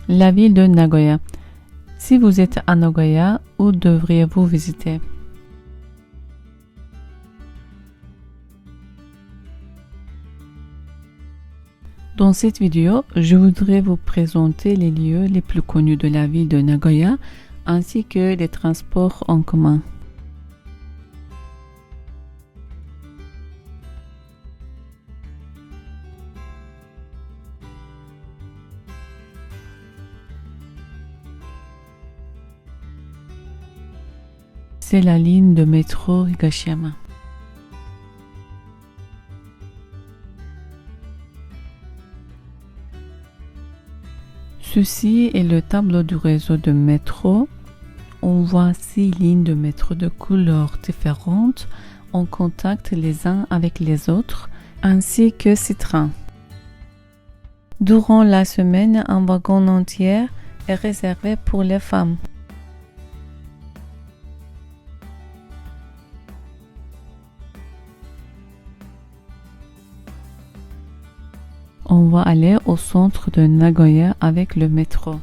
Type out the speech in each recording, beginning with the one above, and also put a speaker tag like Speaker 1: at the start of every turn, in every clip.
Speaker 1: La ville de Nagoya. Si vous êtes à Nagoya, où devriez-vous visiter? Dans cette vidéo, je voudrais vous présenter les lieux les plus connus de la ville de Nagoya ainsi que les transports en commun. C'est la ligne de métro Higashiyama. Ceci est le tableau du réseau de métro. On voit 6 lignes de métro de couleurs différentes en contact les uns avec les autres, ainsi que 6 trains. Durant la semaine, un wagon entier est réservé pour les femmes. On va aller au centre de Nagoya avec le métro.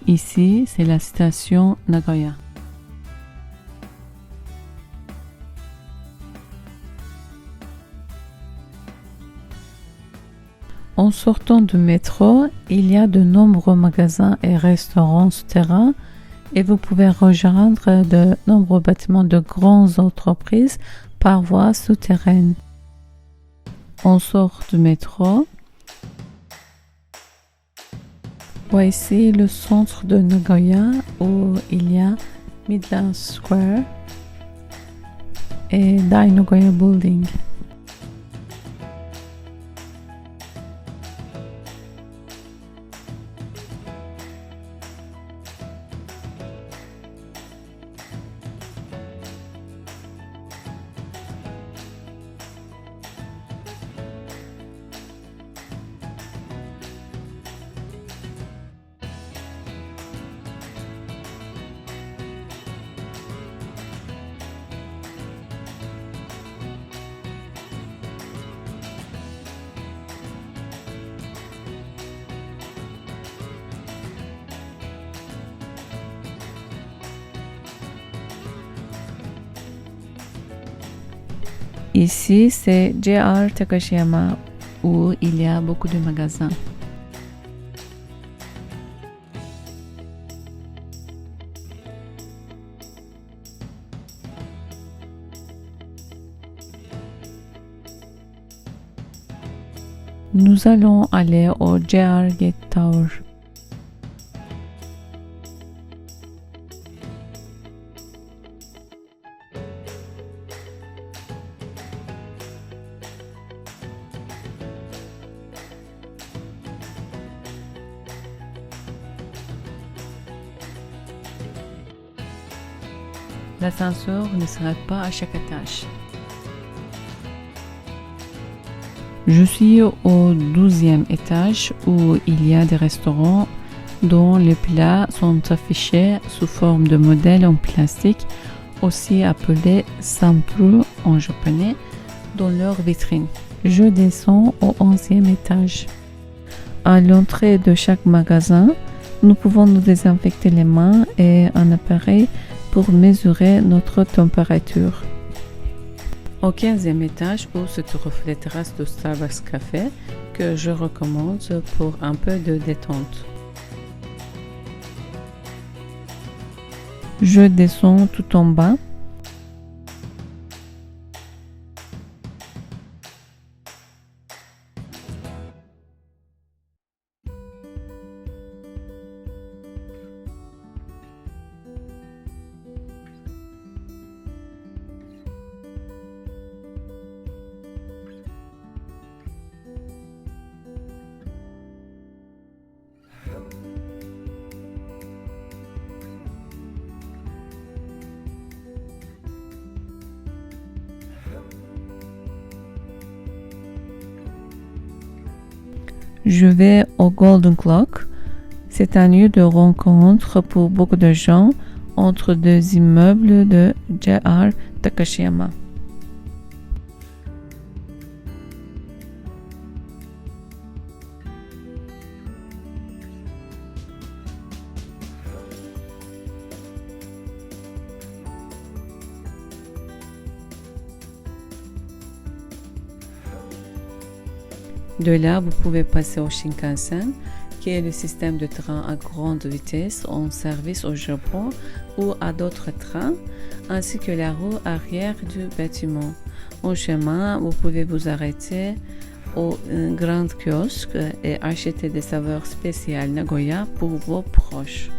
Speaker 1: Ici, c'est la station Nagoya. En sortant du métro, il y a de nombreux magasins et restaurants souterrains et vous pouvez rejoindre de nombreux bâtiments de grandes entreprises par voie souterraine. On sort du métro. Voici le centre de Nagoya où il y a Midland Square et Dai Nagoya Building. Ici, c'est JR Takashiyama où il y a beaucoup de magasins. Nous allons aller au JR Gate Tower. L'ascenseur ne s'arrête pas à chaque étage. Je suis au 12e étage où il y a des restaurants dont les plats sont affichés sous forme de modèles en plastique, aussi appelés sampuru en japonais, dans leur vitrine. Je descends au 11e étage. À l'entrée de chaque magasin, nous pouvons nous désinfecter les mains et un appareil pour mesurer notre température. Au 15e étage où se trouvent les terrasses de Starbucks Café que je recommande pour un peu de détente. Je descends tout en bas. Je vais au Golden Clock. C'est un lieu de rencontre pour beaucoup de gens entre deux immeubles de JR Takashiyama. De là, vous pouvez passer au Shinkansen, qui est le système de train à grande vitesse en service au Japon ou à d'autres trains, ainsi que la roue arrière du bâtiment. En chemin, vous pouvez vous arrêter au grand kiosque et acheter des saveurs spéciales Nagoya pour vos proches.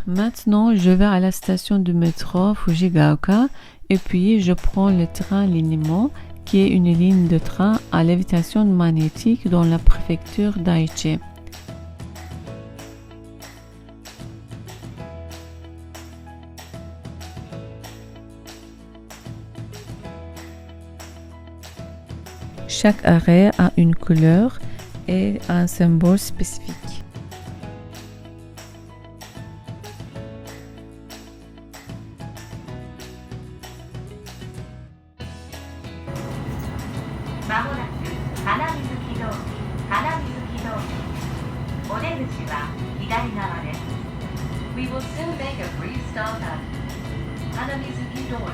Speaker 1: Maintenant, je vais à la station de métro Fujigaoka et puis je prends le train Linimo, qui est une ligne de train à lévitation magnétique dans la préfecture d'Aichi. Chaque arrêt a une couleur et un symbole spécifique.
Speaker 2: We will soon make a free stop at Hanamizuki Dori.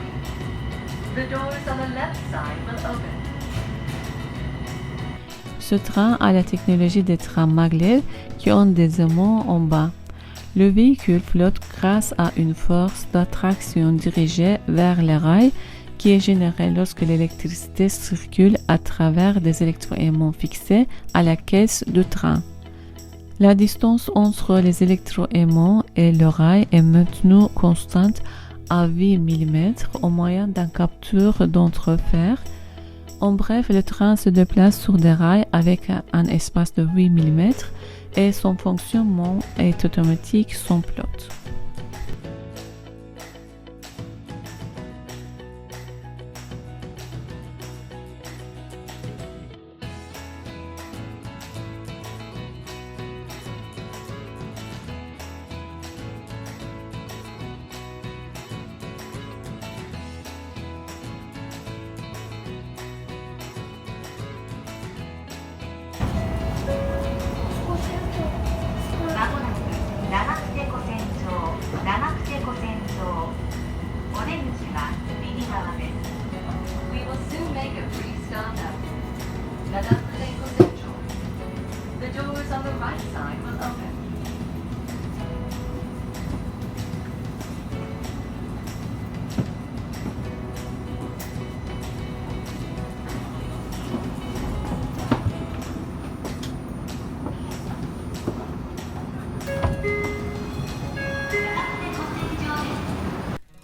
Speaker 2: The doors on the left side will open.
Speaker 1: Ce train a la technologie des trains maglev qui ont des aimants en bas. Le véhicule flotte grâce à une force d'attraction dirigée vers les rails qui est générée lorsque l'électricité circule à travers des électroaimants fixés à la caisse du train. La distance entre les électroaimants et le rail est maintenue constante à 8 mm au moyen d'un capteur d'entrefer. En bref, le train se déplace sur des rails avec un espace de 8 mm et son fonctionnement est automatique sans pilote.
Speaker 2: We will soon make a free stop at Nagakutenko Central. The doors on the right side will open.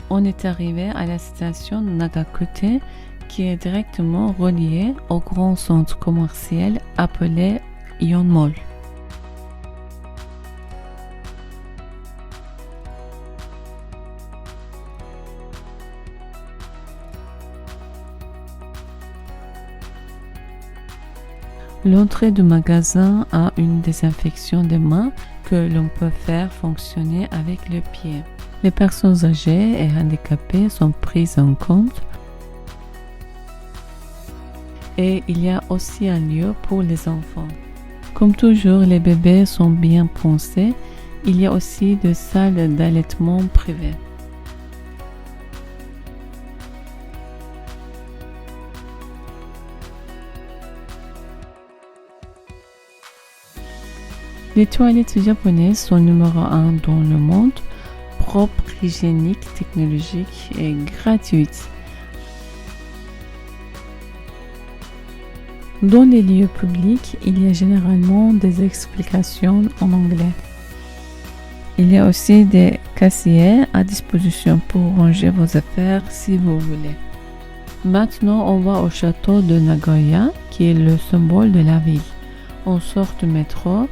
Speaker 1: On est arrivé à la station Nagakute qui est directement reliée au grand centre commercial appelé Ion Mall. L'entrée du magasin a une désinfection des mains que l'on peut faire fonctionner avec le pied. Les personnes âgées et handicapées sont prises en compte et il y a aussi un lieu pour les enfants. Comme toujours, les bébés sont bien pensés. Il y a aussi des salles d'allaitement privées. Les toilettes japonaises sont numéro 1 dans le monde, propres, hygiéniques, technologiques et gratuites. Dans les lieux publics, il y a généralement des explications en anglais. Il y a aussi des caissiers à disposition pour ranger vos affaires si vous voulez. Maintenant, on va au château de Nagoya, qui est le symbole de la ville. On sort du métro.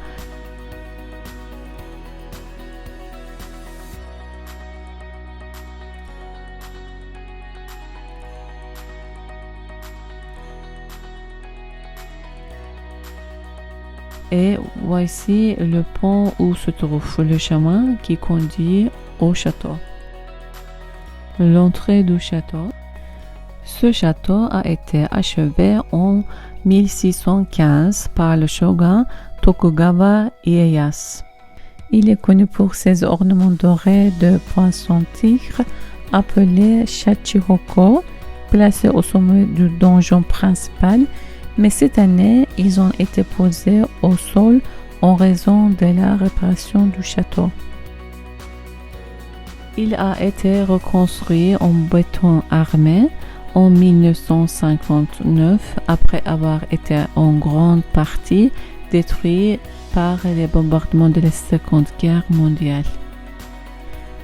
Speaker 1: Et voici le pont où se trouve le chemin qui conduit au château. L'entrée du château. Ce château a été achevé en 1615 par le shogun Tokugawa Ieyasu. Il est connu pour ses ornements dorés de poisson-tigre appelés Shachihoko, placés au sommet du donjon principal, mais cette année, ils ont été posés au sol en raison de la réparation du château. Il a été reconstruit en béton armé en 1959 après avoir été en grande partie détruit par les bombardements de la Seconde Guerre mondiale.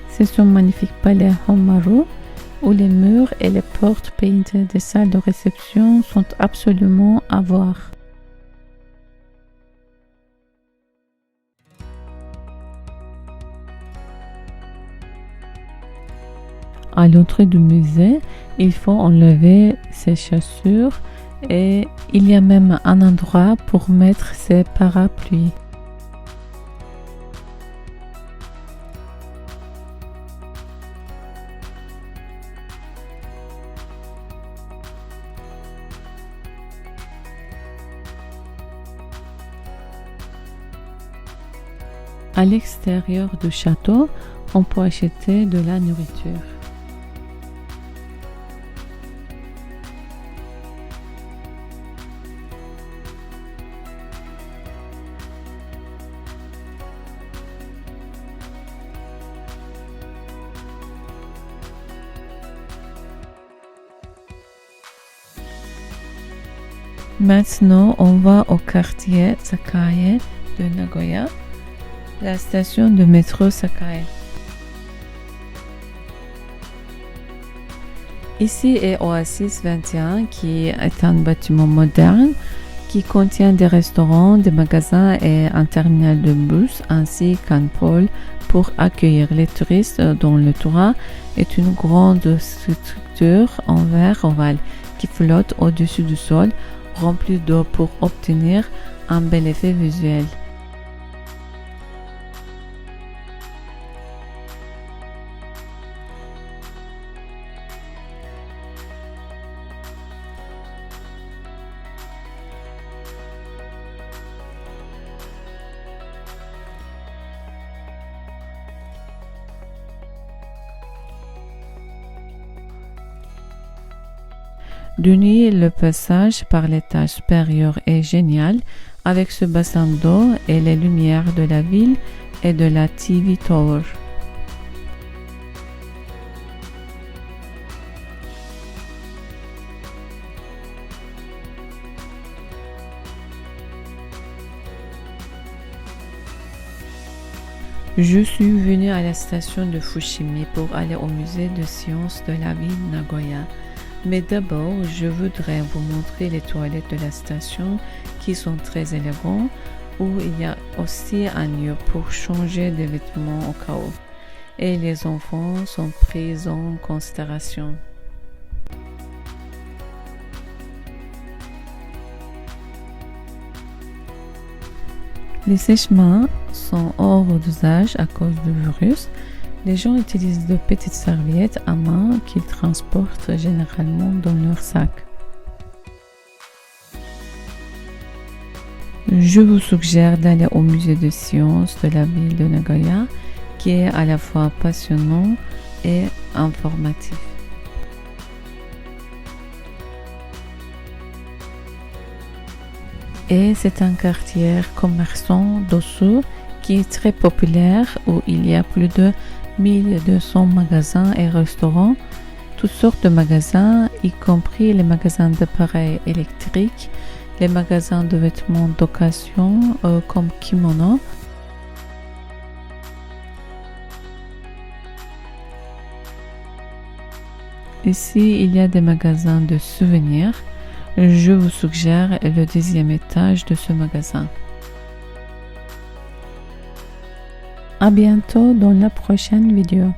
Speaker 1: C'est ce magnifique palais Honmaru où les murs et les portes peintées des salles de réception sont absolument à voir. À l'entrée du musée, il faut enlever ses chaussures et il y a même un endroit pour mettre ses parapluies. À l'extérieur du château, on peut acheter de la nourriture. Maintenant, on va au quartier Sakae de Nagoya, la station de métro Sakae. Ici est Oasis 21, qui est un bâtiment moderne qui contient des restaurants, des magasins et un terminal de bus ainsi qu'un pôle pour accueillir les touristes dont le toit est une grande structure en verre ovale qui flotte au-dessus du sol, remplie d'eau pour obtenir un bel effet visuel. De nuit, le passage par l'étage supérieur est génial avec ce bassin d'eau et les lumières de la ville et de la TV Tower. Je suis venue à la station de Fushimi pour aller au musée de sciences de la ville Nagoya. Mais d'abord, je voudrais vous montrer les toilettes de la station qui sont très élégantes, où il y a aussi un lieu pour changer de vêtements au cas où. Et les enfants sont pris en considération. Les sèche-mains sont hors d'usage à cause du virus. Les gens utilisent de petites serviettes à main qu'ils transportent généralement dans leur sac. Je vous suggère d'aller au musée de sciences de la ville de Nagoya, qui est à la fois passionnant et informatif. Et c'est un quartier commerçant d'Osu qui est très populaire, où il y a plus de 1200 magasins et restaurants, toutes sortes de magasins, y compris les magasins d'appareils électriques, les magasins de vêtements d'occasion comme kimono. Ici, il y a des magasins de souvenirs. Je vous suggère le deuxième étage de ce magasin. À bientôt dans la prochaine vidéo.